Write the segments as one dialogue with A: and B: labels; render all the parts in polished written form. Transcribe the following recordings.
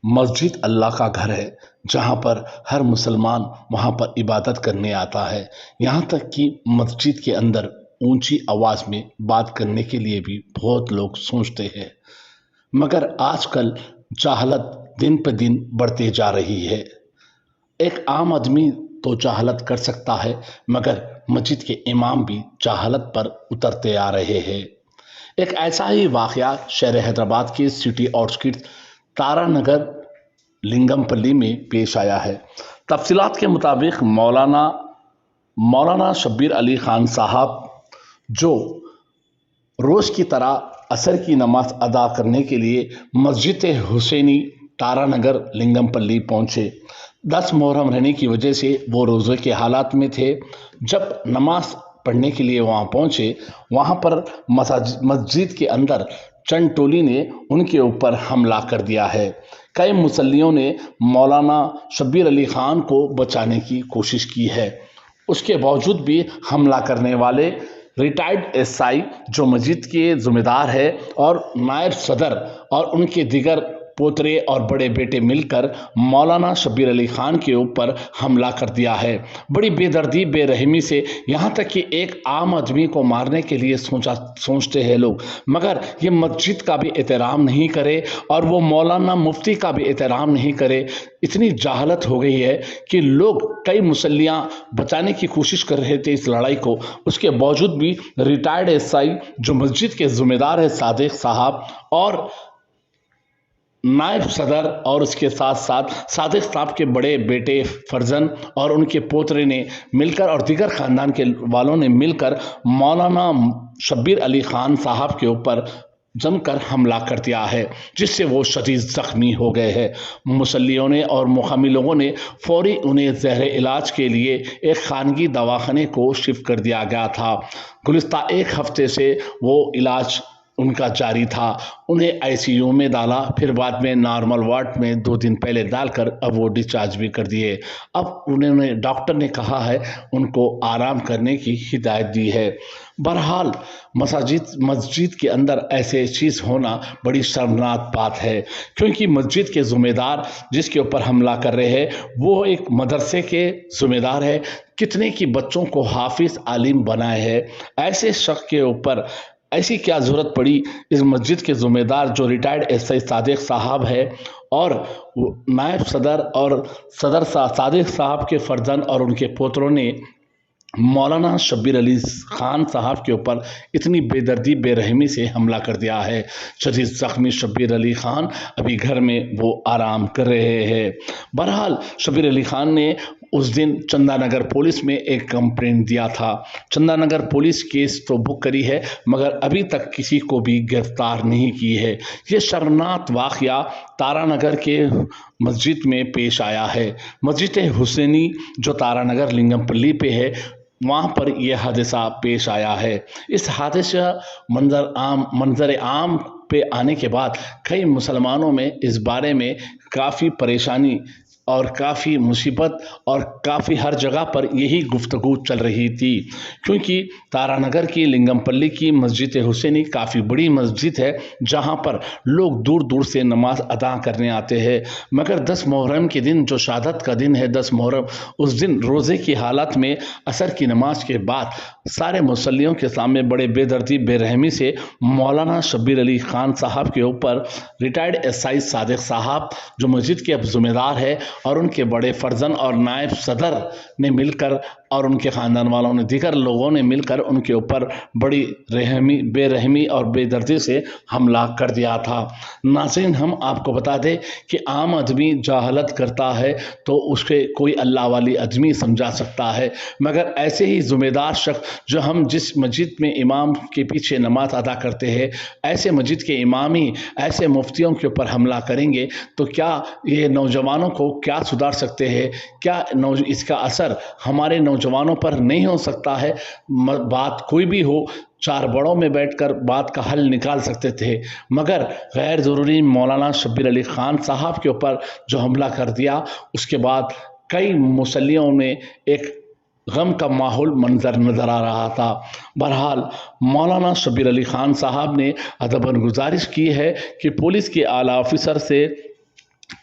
A: مسجد اللہ کا گھر ہے جہاں پر ہر مسلمان وہاں پر عبادت کرنے آتا ہے۔ یہاں تک کہ مسجد کے اندر اونچی آواز میں بات کرنے کے لیے بھی بہت لوگ سوچتے ہیں، مگر آج کل جہالت دن پہ دن بڑھتے جا رہی ہے۔ ایک عام آدمی تو جہالت کر سکتا ہے، مگر مسجد کے امام بھی جہالت پر اترتے آ رہے ہیں۔ ایک ایسا ہی واقعہ شہر حیدرآباد کے سٹی آؤٹسکرٹس تارا نگر لنگم پلی میں پیش آیا ہے۔ تفصیلات کے مطابق مولانا شبیر علی خان صاحب جو روز کی طرح عصر کی نماز ادا کرنے کے لیے مسجد حسینی تارا نگر لنگم پلی پہنچے۔ 10 محرم رہنے کی وجہ سے وہ روزے کے حالات میں تھے۔ جب نماز پڑھنے کے لیے وہاں پہنچے، وہاں پر مسجد کے اندر چند ٹولی نے ان کے اوپر حملہ کر دیا ہے۔ کئی مصلیوں نے مولانا شبیر علی خان کو بچانے کی کوشش کی ہے، اس کے باوجود بھی حملہ کرنے والے ریٹائرڈ ایس آئی جو مسجد کے ذمہ دار ہے اور نائب صدر اور ان کے دیگر پوترے اور بڑے بیٹے مل کر مولانا شبیر علی خان کے اوپر حملہ کر دیا ہے۔ بڑی بے دردی بے رحمی سے، یہاں تک کہ ایک عام آدمی کو مارنے کے لیے سوچتے ہیں لوگ، مگر یہ مسجد کا بھی احترام نہیں کرے اور وہ مولانا مفتی کا بھی احترام نہیں کرے۔ اتنی جہالت ہو گئی ہے کہ لوگ کئی مصلیاں بچانے کی کوشش کر رہے تھے اس لڑائی کو، اس کے باوجود بھی ریٹائرڈ ایس آئی جو مسجد کے ذمہ دار ہے صادق صاحب اور نائب صدر اور اس کے ساتھ ساتھ صادق صاحب کے بڑے بیٹے فرزند اور ان کے پوترے نے مل کر اور دیگر خاندان کے والوں نے مل کر مولانا شبیر علی خان صاحب کے اوپر جم کر حملہ کر دیا ہے، جس سے وہ شدید زخمی ہو گئے ہیں۔ مصلیوں نے اور مقامی لوگوں نے فوری انہیں زیر علاج کے لیے ایک خانگی دواخانے کو شفٹ کر دیا گیا تھا۔ گزشتہ 1 ہفتے سے وہ علاج ان کا جاری تھا۔ انہیں آئی سی یو میں ڈالا، پھر بعد میں نارمل وارڈ میں 2 دن پہلے ڈال کر اب وہ ڈسچارج بھی کر دیے۔ اب انہوں نے ڈاکٹر نے کہا ہے ان کو آرام کرنے کی ہدایت دی ہے۔ بہرحال مسجد کے اندر ایسے چیز ہونا بڑی شرمناک بات ہے، کیونکہ مسجد کے ذمہ دار جس کے اوپر حملہ کر رہے ہیں وہ ایک مدرسے کے ذمہ دار ہے، کتنے کی بچوں کو حافظ عالم بنائے ہے۔ ایسے شخص کے اوپر ایسی کیا ضرورت پڑی؟ اس مسجد کے ذمہ دار جو ریٹائرڈ ایس آئی صادق صاحب ہے اور نائب صدر اور صدر صادق صاحب کے فرزند اور ان کے پوتروں نے مولانا شبیر علی خان صاحب کے اوپر اتنی بے دردی بے رحمی سے حملہ کر دیا ہے۔ شدید زخمی شبیر علی خان ابھی گھر میں وہ آرام کر رہے ہیں۔ بہرحال شبیر علی خان نے اس دن چندہ نگر پولیس میں ایک کمپلینٹ دیا تھا۔ چندہ نگر پولیس کیس تو بک کری ہے، مگر ابھی تک کسی کو بھی گرفتار نہیں کی ہے۔ یہ شرمناک واقعہ تارا نگر کے مسجد میں پیش آیا ہے۔ مسجد حسینی جو تارا نگر لنگم پلی پہ ہے، وہاں پر یہ حادثہ پیش آیا ہے۔ اس حادثہ منظر عام پہ آنے کے بعد کئی مسلمانوں میں اس بارے میں کافی پریشانی اور کافی مصیبت اور کافی ہر جگہ پر یہی گفتگو چل رہی تھی، کیونکہ تارا نگر کی لنگم پلی کی مسجد حسینی کافی بڑی مسجد ہے جہاں پر لوگ دور دور سے نماز ادا کرنے آتے ہیں، مگر 10 محرم کے دن جو شہادت کا دن ہے 10 محرم، اس دن روزے کی حالت میں عصر کی نماز کے بعد سارے مصلیوں کے سامنے بڑے بے دردی بے رحمی سے مولانا شبیر علی خان صاحب کے اوپر ریٹائرڈ ایس آئی صادق صاحب جو مسجد کے اب ذمہ دار ہے اور ان کے بڑے فرزند اور نائب صدر نے مل کر اور ان کے خاندان والوں نے دیگر لوگوں نے مل کر ان کے اوپر بڑی بے رحمی اور بے دردی سے حملہ کر دیا تھا۔ ناظرین، ہم آپ کو بتا دیں کہ عام آدمی جہالت کرتا ہے تو اس کے کوئی اللہ والی آدمی سمجھا سکتا ہے، مگر ایسے ہی ذمہ دار شخص جو ہم جس مسجد میں امام کے پیچھے نماز ادا کرتے ہیں، ایسے مسجد کے امام ہی ایسے مفتیوں کے اوپر حملہ کریں گے تو کیا یہ نوجوانوں کو کیا سدھار سکتے ہیں؟ کیا اس کا اثر ہمارے نوجوانوں پر نہیں ہو سکتا ہے؟ بات کوئی بھی ہو، 4 بڑوں میں بیٹھ کر بات کا حل نکال سکتے تھے، مگر غیر ضروری مولانا شبیر علی خان صاحب کے اوپر جو حملہ کر دیا، اس کے بعد کئی مصلیوں میں ایک غم کا ماحول منظر نظر آ رہا تھا۔ بہرحال مولانا شبیر علی خان صاحب نے ادباً گزارش کی ہے کہ پولیس کے اعلیٰ آفیسر سے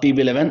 A: TV11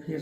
B: PS